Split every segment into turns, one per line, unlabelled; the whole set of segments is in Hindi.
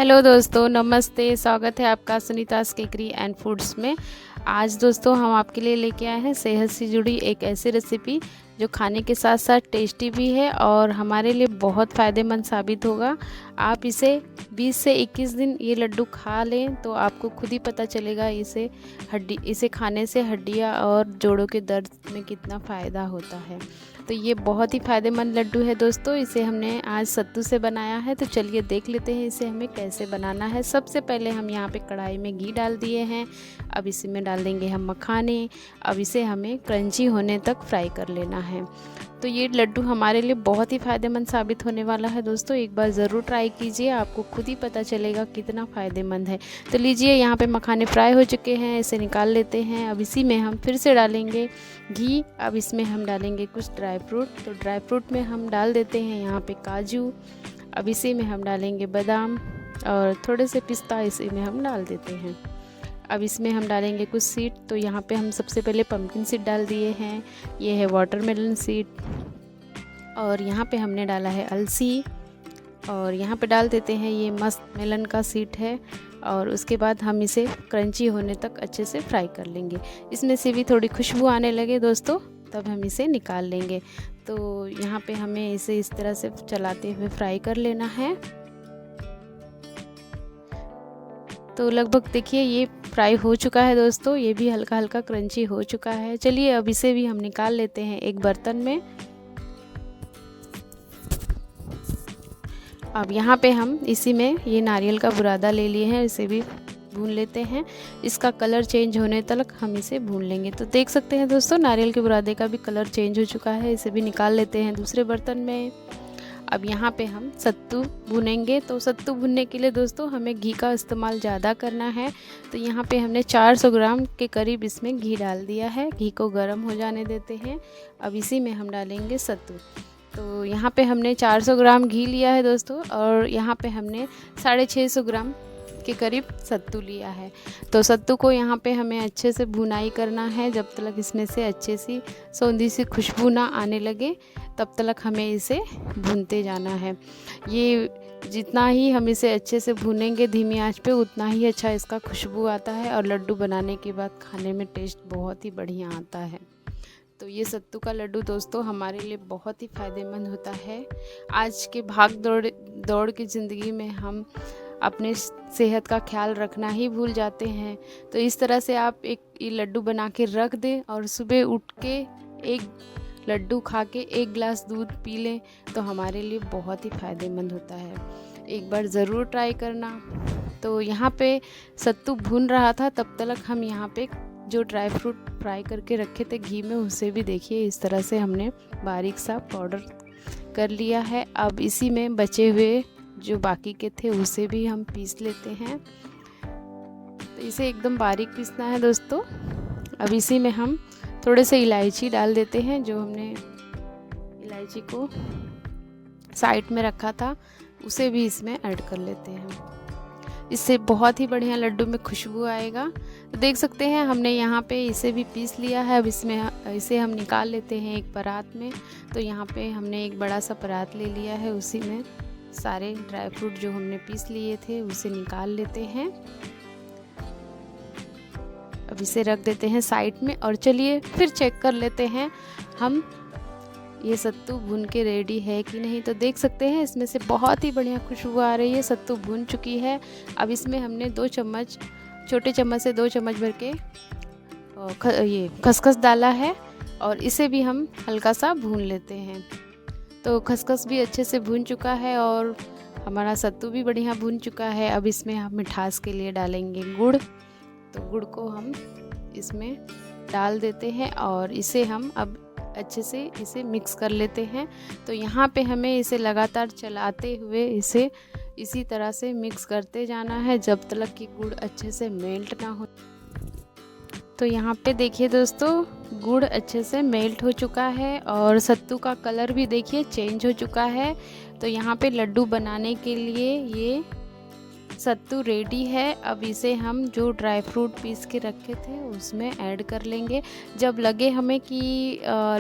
हेलो दोस्तों, नमस्ते। स्वागत है आपका सुनीता's केकरी एंड फूड्स में। आज दोस्तों हम आपके लिए लेके आए हैं सेहत से जुड़ी एक ऐसी रेसिपी जो खाने के साथ साथ टेस्टी भी है और हमारे लिए बहुत फ़ायदेमंद साबित होगा। आप इसे 20 से 21 दिन ये लड्डू खा लें तो आपको खुद ही पता चलेगा इसे खाने से हड्डियाँ और जोड़ों के दर्द में कितना फ़ायदा होता है। तो ये बहुत ही फ़ायदेमंद लड्डू है दोस्तों। इसे हमने आज सत्तू से बनाया है, तो चलिए देख लेते हैं इसे हमें कैसे बनाना है। सबसे पहले हम यहाँ पे कढ़ाई में घी डाल दिए हैं। अब इसी में डाल देंगे हम मखाने। अब इसे हमें क्रंची होने तक फ्राई कर लेना है। तो ये लड्डू हमारे लिए बहुत ही फ़ायदेमंद साबित होने वाला है दोस्तों। एक बार ज़रूर ट्राई कीजिए, आपको खुद ही पता चलेगा कितना फ़ायदेमंद है। तो लीजिए, यहाँ पे मखाने फ्राई हो चुके हैं, इसे निकाल लेते हैं। अब इसी में हम फिर से डालेंगे घी। अब इसमें हम डालेंगे कुछ ड्राई फ्रूट। तो ड्राई फ्रूट में हम डाल देते हैं यहाँ पे काजू। अब इसी में हम डालेंगे बादाम और थोड़े से पिस्ता इसी में हम डाल देते हैं। अब इसमें हम डालेंगे कुछ सीड। तो यहाँ पे हम सबसे पहले पम्पकिन सीड डाल दिए हैं। ये है वाटरमेलन सीड। और यहाँ पे हमने डाला है अलसी। और यहाँ पे डाल देते हैं ये मस्क मेलन का सीड है। और उसके बाद हम इसे क्रंची होने तक अच्छे से फ्राई कर लेंगे। इसमें से भी थोड़ी खुशबू आने लगे दोस्तों, तब हम इसे निकाल लेंगे। तो यहाँ पे हमें इसे इस तरह से चलाते हुए फ्राई कर लेना है। तो लगभग देखिए ये फ्राई हो चुका है दोस्तों, ये भी हल्का हल्का क्रंची हो चुका है। चलिए अब इसे भी हम निकाल लेते हैं एक बर्तन में। अब यहाँ पे हम इसी में ये नारियल का बुरादा ले लिए हैं, इसे भी भून लेते हैं। इसका कलर चेंज होने तक हम इसे भून लेंगे। तो देख सकते हैं दोस्तों, नारियल के बुरादे का भी कलर चेंज हो चुका है। इसे भी निकाल लेते हैं दूसरे बर्तन में। अब यहाँ पे हम सत्तू भुनेंगे। तो सत्तू भुनने के लिए दोस्तों हमें घी का इस्तेमाल ज़्यादा करना है। तो यहाँ पे हमने 400 ग्राम के करीब इसमें घी डाल दिया है। घी को गर्म हो जाने देते हैं। अब इसी में हम डालेंगे सत्तू। तो यहाँ पे हमने 400 ग्राम घी लिया है दोस्तों, और यहाँ पे हमने 650 ग्राम के करीब सत्तू लिया है। तो सत्तू को यहाँ पे हमें अच्छे से भुनाई करना है, जब तक इसमें से अच्छे सी सौंधी सी खुशबू ना आने लगे तब तक हमें इसे भूनते जाना है। ये जितना ही हम इसे अच्छे से भूनेंगे धीमी आंच पे, उतना ही अच्छा इसका खुशबू आता है और लड्डू बनाने के बाद खाने में टेस्ट बहुत ही बढ़िया आता है। तो ये सत्तू का लड्डू दोस्तों हमारे लिए बहुत ही फ़ायदेमंद होता है। आज के भाग दौड़ की ज़िंदगी में हम अपने सेहत का ख्याल रखना ही भूल जाते हैं। तो इस तरह से आप एक ये लड्डू बना के रख दें और सुबह उठ के एक लड्डू खा के 1 गिलास दूध पी लें, तो हमारे लिए बहुत ही फ़ायदेमंद होता है। एक बार ज़रूर ट्राई करना। तो यहाँ पे सत्तू भून रहा था, तब तक हम यहाँ पे जो ड्राई फ्रूट फ्राई करके रखे थे घी में, उसे भी देखिए इस तरह से हमने बारीक सा पाउडर कर लिया है। अब इसी में बचे हुए जो बाकी के थे उसे भी हम पीस लेते हैं। तो इसे एकदम बारीक पीसना है दोस्तों। अब इसी में हम थोड़े से इलायची डाल देते हैं। जो हमने इलायची को साइड में रखा था उसे भी इसमें ऐड कर लेते हैं। इससे बहुत ही बढ़िया लड्डू में खुशबू आएगा। तो देख सकते हैं हमने यहाँ पे इसे भी पीस लिया है। अब इसे हम निकाल लेते हैं एक परात में। तो यहाँ पे हमने एक बड़ा सा परात ले लिया है, उसी में सारे ड्राई फ्रूट जो हमने पीस लिए थे उसे निकाल लेते हैं। अब इसे रख देते हैं साइड में और चलिए फिर चेक कर लेते हैं हम ये सत्तू भून के रेडी है कि नहीं। तो देख सकते हैं इसमें से बहुत ही बढ़िया खुशबू आ रही है, सत्तू भून चुकी है। अब इसमें हमने 2 चम्मच, छोटे चम्मच से 2 चम्मच भर के ये खसखस डाला है और इसे भी हम हल्का सा भून लेते हैं। तो खसखस भी अच्छे से भून चुका है और हमारा सत्तू भी बढ़िया भून चुका है। अब इसमें हम मिठास के लिए डालेंगे गुड़। तो गुड़ को हम इसमें डाल देते हैं और इसे हम अब अच्छे से इसे मिक्स कर लेते हैं। तो यहाँ पे हमें इसे लगातार चलाते हुए इसे इसी तरह से मिक्स करते जाना है जब तक कि गुड़ अच्छे से मेल्ट ना हो। तो यहाँ पे देखिए दोस्तों, गुड़ अच्छे से मेल्ट हो चुका है और सत्तू का कलर भी देखिए चेंज हो चुका है। तो यहाँ पे लड्डू बनाने के लिए ये सत्तू रेडी है। अब इसे हम जो ड्राई फ्रूट पीस के रखे थे उसमें ऐड कर लेंगे। जब लगे हमें कि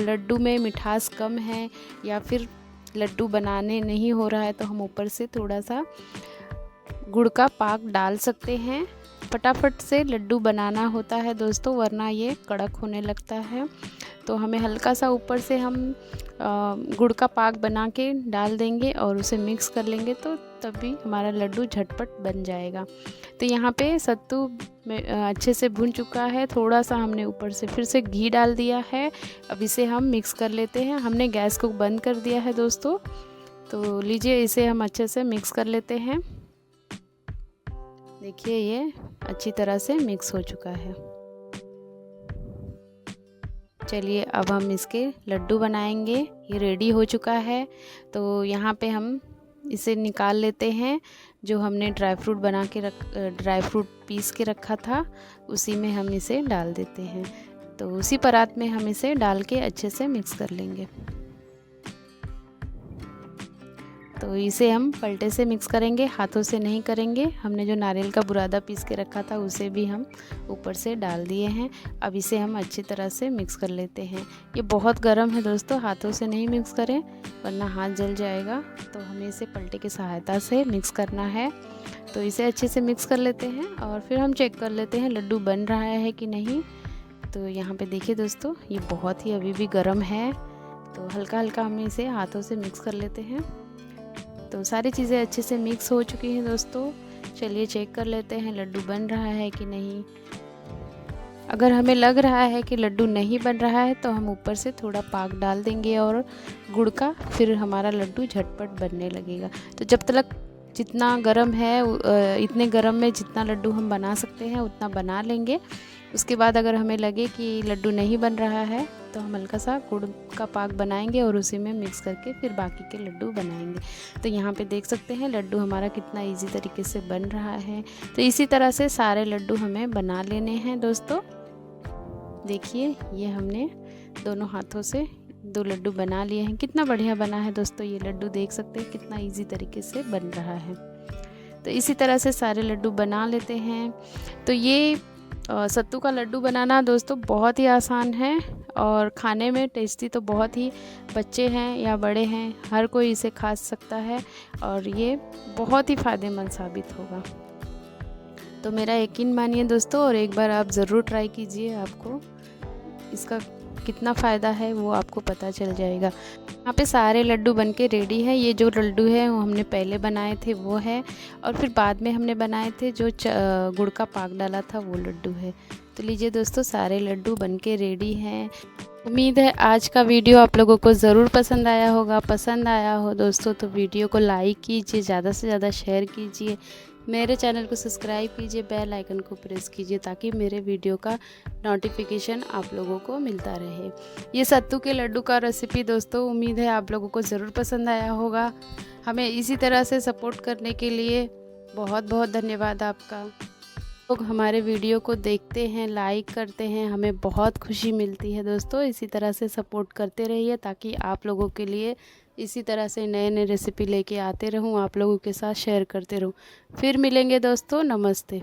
लड्डू में मिठास कम है या फिर लड्डू बनाने नहीं हो रहा है, तो हम ऊपर से थोड़ा सा गुड़ का पाक डाल सकते हैं। फटाफट से लड्डू बनाना होता है दोस्तों, वरना ये कड़क होने लगता है। तो हमें हल्का सा ऊपर से हम गुड़ का पाक बना के डाल देंगे और उसे मिक्स कर लेंगे, तो तभी हमारा लड्डू झटपट बन जाएगा। तो यहाँ पे सत्तू में अच्छे से भुन चुका है। थोड़ा सा हमने ऊपर से फिर से घी डाल दिया है। अब इसे हम मिक्स कर लेते हैं। हमने गैस को बंद कर दिया है दोस्तों। तो लीजिए, इसे हम अच्छे से मिक्स कर लेते हैं। देखिए, ये अच्छी तरह से मिक्स हो चुका है। चलिए, अब हम इसके लड्डू बनाएंगे। ये रेडी हो चुका है। तो यहाँ पे हम इसे निकाल लेते हैं। जो हमने ड्राई फ्रूट पीस के रखा था, उसी में हम इसे डाल देते हैं। तो उसी परात में हम इसे डाल के अच्छे से मिक्स कर लेंगे। तो इसे हम पलटे से मिक्स करेंगे, हाथों से नहीं करेंगे। हमने जो नारियल का बुरादा पीस के रखा था, उसे भी हम ऊपर से डाल दिए हैं। अब इसे हम अच्छी तरह से मिक्स कर लेते हैं। ये बहुत गर्म है दोस्तों, हाथों से नहीं मिक्स करें वरना हाथ जल जाएगा। तो हमें इसे पलटे की सहायता से मिक्स करना है। तो इसे अच्छे से मिक्स कर लेते हैं और फिर हम चेक कर लेते हैं लड्डू बन रहा है कि नहीं। तो यहाँ पे देखिए दोस्तों, ये बहुत ही अभी भी गर्म है। तो हल्का हल्का हम इसे हाथों से मिक्स कर लेते हैं। तो सारी चीज़ें अच्छे से मिक्स हो चुकी हैं दोस्तों। चलिए चेक कर लेते हैं लड्डू बन रहा है कि नहीं। अगर हमें लग रहा है कि लड्डू नहीं बन रहा है, तो हम ऊपर से थोड़ा पाक डाल देंगे और गुड़ का, फिर हमारा लड्डू झटपट बनने लगेगा। तो जब तक जितना गर्म है, इतने गर्म में जितना लड्डू हम बना सकते हैं उतना बना लेंगे। उसके बाद अगर हमें लगे कि लड्डू नहीं बन रहा है, तो हम हल्का सा गुड़ का पाक बनाएंगे और उसी में मिक्स करके फिर बाकी के लड्डू बनाएंगे। तो यहाँ पे देख सकते हैं लड्डू हमारा कितना इजी तरीके से बन रहा है। तो इसी तरह से सारे लड्डू हमें बना लेने हैं दोस्तों। देखिए, ये हमने दोनों हाथों से 2 लड्डू बना लिए हैं। कितना बढ़िया बना है दोस्तों ये लड्डू, देख सकते हैं कितना इजी तरीके से बन रहा है। तो इसी तरह से सारे लड्डू बना लेते हैं। तो ये सत्तू का लड्डू बनाना दोस्तों बहुत ही आसान है और खाने में टेस्टी तो बहुत ही, बच्चे हैं या बड़े हैं हर कोई इसे खा सकता है और ये बहुत ही फ़ायदेमंद साबित होगा। तो मेरा यकीन मानिए दोस्तों, और एक बार आप ज़रूर ट्राई कीजिए। आपको इसका कितना फ़ायदा है वो आपको पता चल जाएगा। यहाँ पे सारे लड्डू बनके रेडी है। ये जो लड्डू है वो हमने पहले बनाए थे वो है, और फिर बाद में हमने बनाए थे जो गुड़ का पाक डाला था वो लड्डू है। तो लीजिए दोस्तों, सारे लड्डू बनके रेडी हैं। उम्मीद है आज का वीडियो आप लोगों को ज़रूर पसंद आया होगा। पसंद आया हो दोस्तों तो वीडियो को लाइक कीजिए, ज़्यादा से ज़्यादा शेयर कीजिए, मेरे चैनल को सब्सक्राइब कीजिए, बेल आइकन को प्रेस कीजिए ताकि मेरे वीडियो का नोटिफिकेशन आप लोगों को मिलता रहे। ये सत्तू के लड्डू का रेसिपी दोस्तों उम्मीद है आप लोगों को ज़रूर पसंद आया होगा। हमें इसी तरह से सपोर्ट करने के लिए बहुत बहुत धन्यवाद आपका। लोग हमारे वीडियो को देखते हैं, लाइक करते हैं, हमें बहुत खुशी मिलती है दोस्तों। इसी तरह से सपोर्ट करते रहिए ताकि आप लोगों के लिए इसी तरह से नए नए रेसिपी लेके आते रहूं, आप लोगों के साथ शेयर करते रहूं। फिर मिलेंगे दोस्तों, नमस्ते।